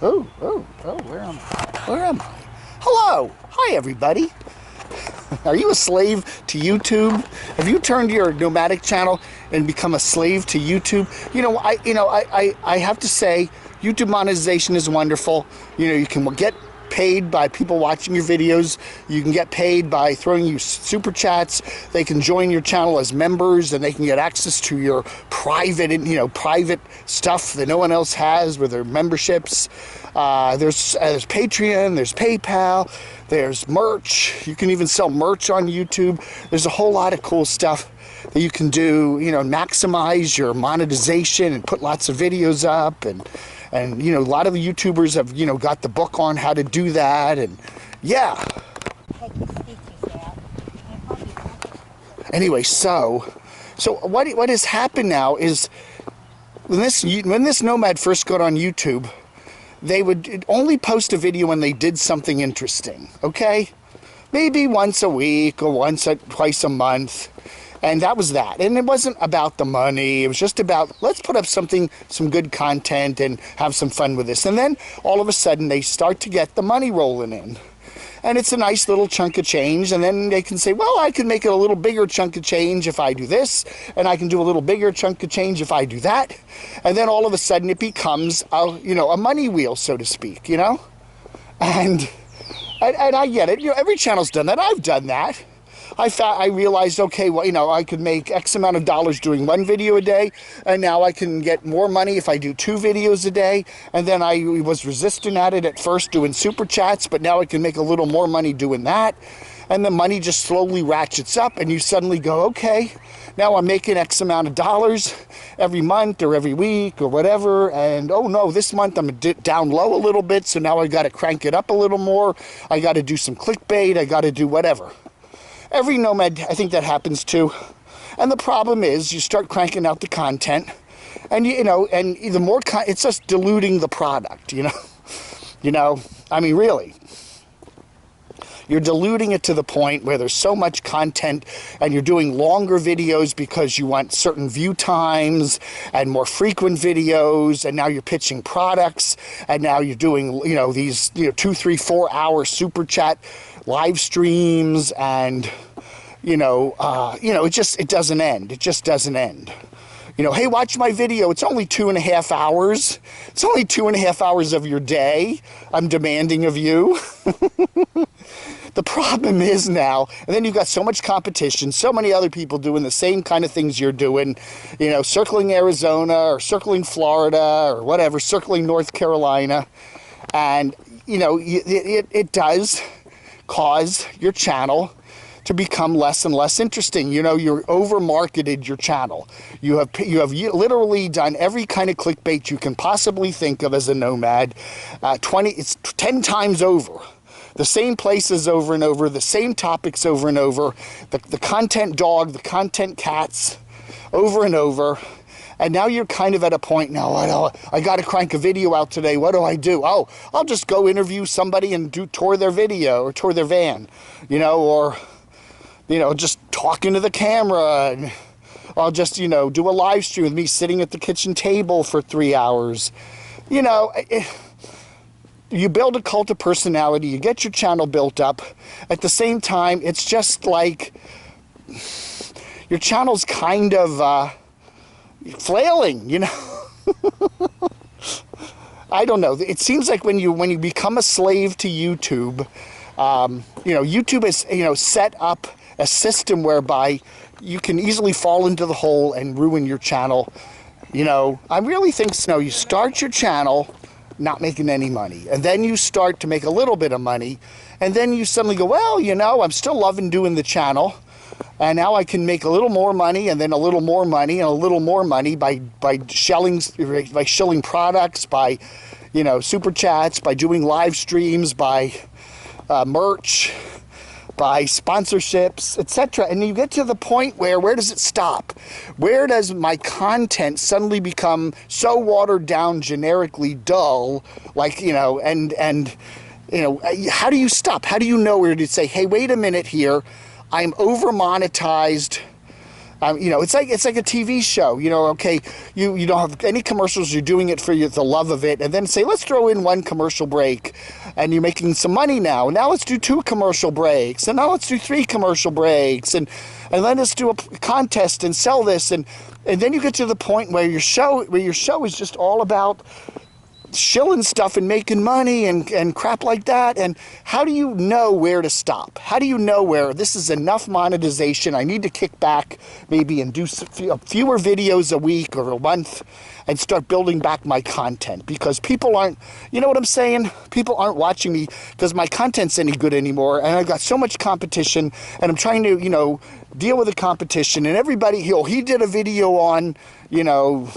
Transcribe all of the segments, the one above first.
Where am I? Where am I? Hello! Hi, everybody! Are you a slave to YouTube? Have you turned your nomadic channel and become a slave to YouTube? I have to say, YouTube monetization is wonderful. You can get paid by people watching your videos. You can get paid by throwing you super chats. They can join your channel as members, and they can get access to your private stuff that no one else has with their memberships. There's Patreon, there's PayPal, there's merch. You can even sell merch on YouTube. There's a whole lot of cool stuff that you can do, maximize your monetization and put lots of videos up, and a lot of the YouTubers have, got the book on how to do that, and yeah. Anyway, so what has happened now is when this nomad first got on YouTube, they would only post a video when they did something interesting, okay? Maybe once a week or twice a month. And that was that. And it wasn't about the money. It was just about, let's put up some good content and have some fun with this. And then all of a sudden they start to get the money rolling in. And it's a nice little chunk of change. And then they can say, well, I can make it a little bigger chunk of change if I do this. And I can do a little bigger chunk of change if I do that. And then all of a sudden it becomes, a money wheel, so to speak, And I get it. Every channel's done that. I've done that. I realized, okay, well, I could make X amount of dollars doing one video a day, and now I can get more money if I do 2 videos a day. And then I was resistant at it at first doing super chats, but now I can make a little more money doing that. And the money just slowly ratchets up, and you suddenly go, okay, now I'm making X amount of dollars every month or every week or whatever, and oh no, this month I'm down low a little bit, so now I got to crank it up a little more. I got to do some clickbait. I got to do whatever. Every nomad, I think that happens too. And the problem is you start cranking out the content, and and the more it's just diluting the product, I mean, really. You're diluting it to the point where there's so much content, and you're doing longer videos because you want certain view times and more frequent videos, and now you're pitching products, and now you're doing, these, 2, 3, 4 hour super chat live streams, and it doesn't end. It just doesn't end. Hey, watch my video. It's only 2.5 hours. It's only 2.5 hours of your day I'm demanding of you. The problem is now, and then you've got so much competition, so many other people doing the same kind of things you're doing, circling Arizona or circling Florida or whatever, circling North Carolina. And, it does cause your channel to become less and less interesting. You're over-marketed your channel. You have literally done every kind of clickbait you can possibly think of as a nomad. It's 10 times over. The same places over and over, the same topics over and over, the content dog, the content cats, over and over. And now you're kind of at a point now, I got to crank a video out today. What do I do? Oh, I'll just go interview somebody and tour their video or tour their van, or, just talk into the camera. And I'll just, do a live stream with me sitting at the kitchen table for 3 hours. You build a cult of personality, you get your channel built up. At the same time, it's just like your channel's kind of flailing, I don't know. It seems like when you become a slave to YouTube, YouTube is, set up a system whereby you can easily fall into the hole and ruin your channel. I really think so. You start your channel not making any money, and then you start to make a little bit of money, and then you suddenly go, well, I'm still loving doing the channel, and now I can make a little more money, and then a little more money, and a little more money by shilling products, by super chats, by doing live streams, by merch, by sponsorships, etc. And you get to the point where does it stop? Where does my content suddenly become so watered down, generically dull, like, how do you stop? How do you know where to say, hey, wait a minute here, I'm over monetized, You know, it's like a TV show. You know, okay, you don't have any commercials. You're doing it for the love of it, and then say, let's throw in one commercial break, and you're making some money now. Now let's do 2 commercial breaks, and now let's do 3 commercial breaks, and then let's do a contest and sell this, and then you get to the point where your show is just all about shilling stuff and making money and crap like that. And how do you know where to stop? How do you know where this is enough monetization? I need to kick back maybe and do fewer videos a week or a month and start building back my content, because people aren't, you know what I'm saying? People aren't watching me because my content's any good anymore, and I've got so much competition, and I'm trying to, you know, deal with the competition. And everybody, he did a video on, you know,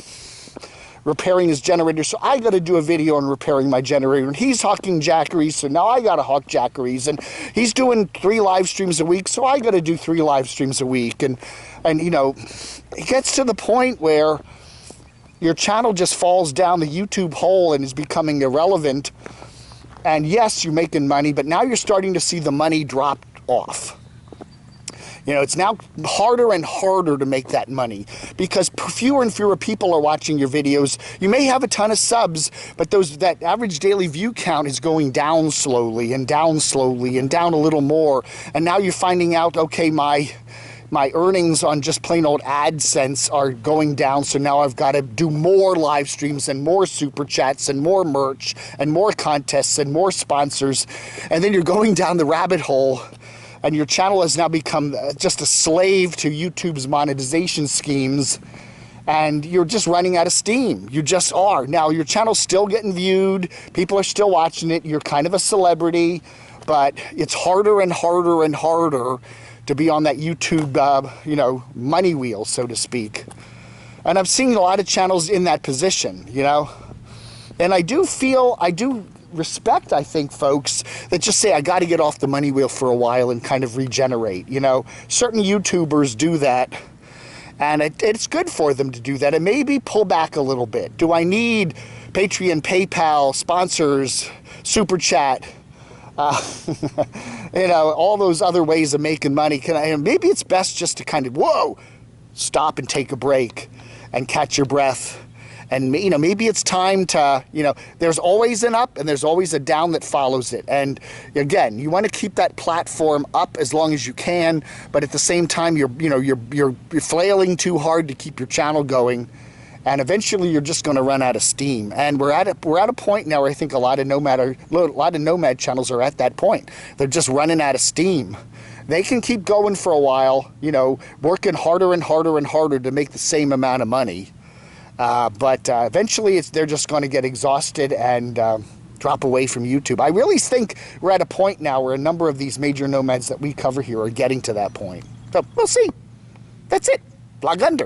repairing his generator, so I got to do a video on repairing my generator. And he's hawking jackeries, so now I got to hawk jackeries. And he's doing 3 live streams a week, so I got to do 3 live streams a week. And you know, it gets to the point where your channel just falls down the YouTube hole and is becoming irrelevant. And yes, you're making money, but now you're starting to see the money drop off. You know, it's now harder and harder to make that money because fewer and fewer people are watching your videos. You may have a ton of subs, but that average daily view count is going down slowly and down slowly and down a little more. And now you're finding out, okay, my earnings on just plain old AdSense are going down, so now I've got to do more live streams and more super chats and more merch and more contests and more sponsors. And then you're going down the rabbit hole, and your channel has now become just a slave to YouTube's monetization schemes, and you're just running out of steam. You just are. Now, your channel's still getting viewed. People are still watching it. You're kind of a celebrity, but it's harder and harder and harder to be on that YouTube, you know, money wheel, so to speak. And I've seen a lot of channels in that position, you know. And I do respect, I think, folks that just say, I got to get off the money wheel for a while and kind of regenerate. You know, certain YouTubers do that, and it's good for them to do that, and maybe pull back a little bit. Do I need Patreon, PayPal, sponsors, Super Chat, you know, all those other ways of making money? Maybe it's best just to kind of, stop and take a break and catch your breath. And, you know, maybe it's time to, you know, there's always an up and there's always a down that follows it. And again, you want to keep that platform up as long as you can, but at the same time, you're flailing too hard to keep your channel going, and eventually you're just going to run out of steam. And we're at a point now where I think a lot of nomad channels are at that point. They're just running out of steam. They can keep going for a while, you know, working harder and harder and harder to make the same amount of money. But eventually they're just going to get exhausted and drop away from YouTube. I really think we're at a point now where a number of these major nomads that we cover here are getting to that point. So we'll see. That's it. Blog under.